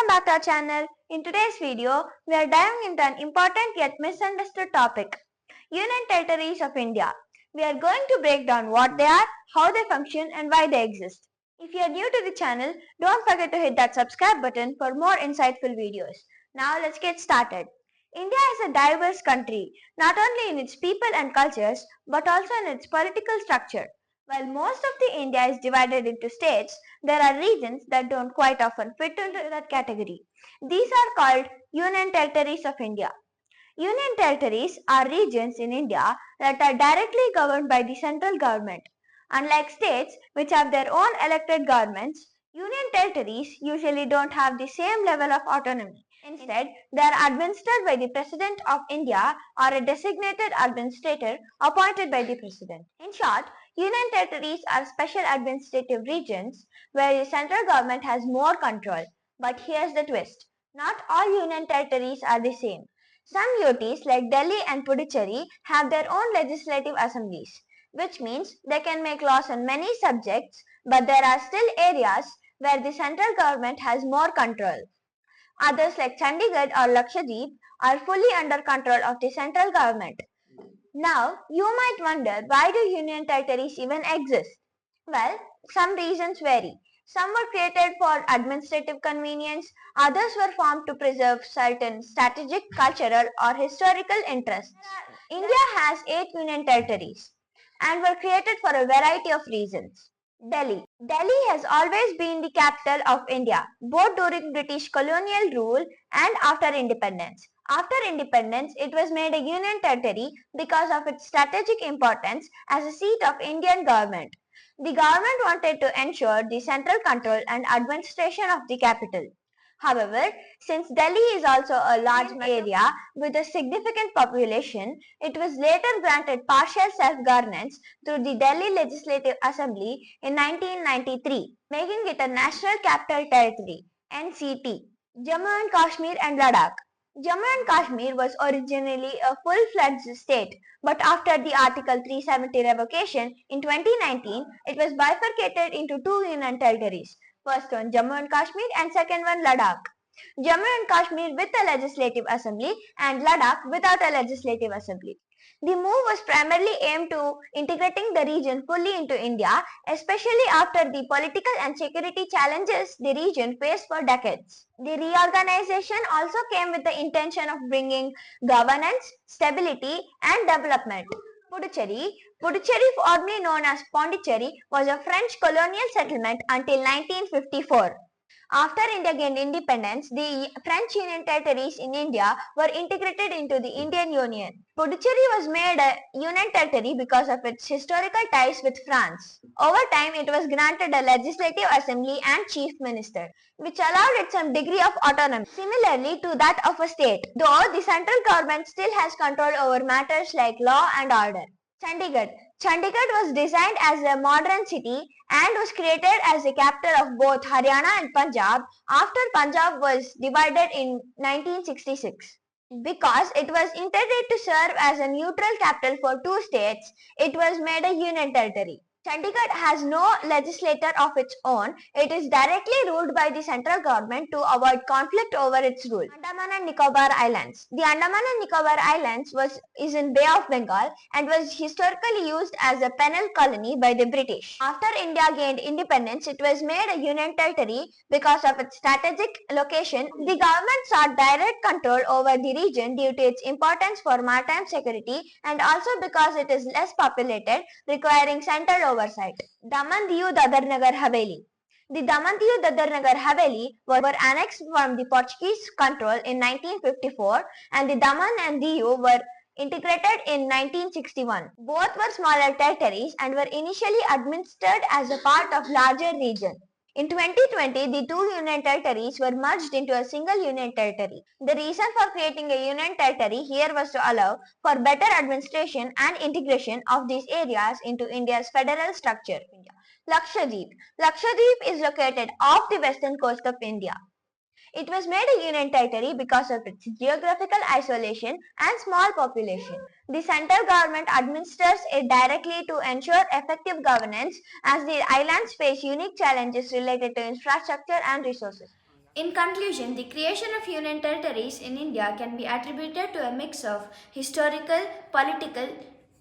Welcome back to our channel. In today's video, we are diving into an important yet misunderstood topic, Union Territories of India. We are going to break down what they are, how they function and why they exist. If you are new to the channel, don't forget to hit that subscribe button for more insightful videos. Now let's get started. India is a diverse country, not only in its people and cultures, but also in its political structure. While most of the India is divided into states, there are regions that don't quite often fit into that category. These are called Union Territories of India. Union territories are regions in India that are directly governed by the central government. Unlike states which have their own elected governments, union territories usually don't have the same level of autonomy. Instead, they are administered by the President of India or a designated administrator appointed by the President. In short, union territories are special administrative regions where the central government has more control. But here's the twist. Not all union territories are the same. Some UTs like Delhi and Puducherry have their own legislative assemblies, which means they can make laws on many subjects, but there are still areas where the central government has more control. Others like Chandigarh or Lakshadweep are fully under control of the central government. Now, you might wonder, why do union territories even exist? Well, some reasons vary. Some were created for administrative convenience, others were formed to preserve certain strategic, cultural or historical interests. India has 8 union territories and were created for a variety of reasons. Delhi. Delhi has always been the capital of India, both during British colonial rule and after independence. After independence, it was made a union territory because of its strategic importance as a seat of Indian government. The government wanted to ensure the central control and administration of the capital. However, since Delhi is also a large area with a significant population, it was later granted partial self-governance through the Delhi Legislative Assembly in 1993, making it a National Capital Territory (NCT). Jammu and Kashmir and Ladakh. Jammu and Kashmir was originally a full-fledged state, but after the Article 370 revocation in 2019, it was bifurcated into 2 union territories. First one Jammu and Kashmir and second one Ladakh. Jammu and Kashmir with a legislative assembly and Ladakh without a legislative assembly. The move was primarily aimed to integrating the region fully into India, especially after the political and security challenges the region faced for decades. The reorganization also came with the intention of bringing governance, stability and development. Puducherry, formerly known as Pondicherry, was a French colonial settlement until 1954. After India gained independence, the French Union territories in India were integrated into the Indian Union. Puducherry was made a union territory because of its historical ties with France. Over time, it was granted a legislative assembly and chief minister, which allowed it some degree of autonomy, similarly to that of a state, though the central government still has control over matters like law and order. Chandigarh. Chandigarh was designed as a modern city and was created as the capital of both Haryana and Punjab after Punjab was divided in 1966. Because it was intended to serve as a neutral capital for 2 states, it was made a union territory. Chandigarh has no legislature of its own. It is directly ruled by the central government to avoid conflict over its rule. Andaman and Nicobar Islands. The Andaman and Nicobar Islands is in Bay of Bengal and was historically used as a penal colony by the British. After India gained independence, it was made a union territory because of its strategic location. The government sought direct control over the region due to its importance for maritime security and also because it is less populated, requiring central oversight. Daman, Diu, Dadar Nagar Haveli. The Daman, Diu, Dadar Nagar Haveli were annexed from the Portuguese control in 1954 and the Daman and Diu were integrated in 1961. Both were smaller territories and were initially administered as a part of larger region. In 2020, the 2 union territories were merged into a single union territory. The reason for creating a union territory here was to allow for better administration and integration of these areas into India's federal structure. Lakshadweep. Lakshadweep is located off the western coast of India. It was made a union territory because of its geographical isolation and small population. The central government administers it directly to ensure effective governance as the islands face unique challenges related to infrastructure and resources. In conclusion, the creation of union territories in India can be attributed to a mix of historical, political,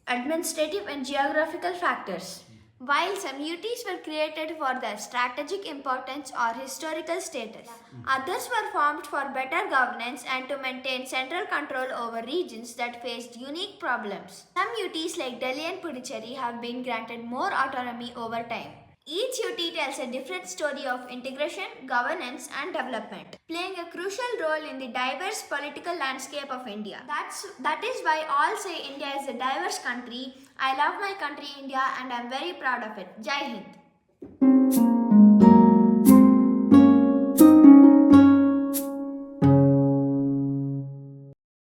administrative, and geographical factors. While some UTs were created for their strategic importance or historical status, others were formed for better governance and to maintain central control over regions that faced unique problems. Some UTs like Delhi and Puducherry have been granted more autonomy over time. Each UT tells a different story of integration, governance, and development, playing a crucial role in the diverse political landscape of India. That is why all say India is a diverse country. I love my country India and I am very proud of it. Jai Hind.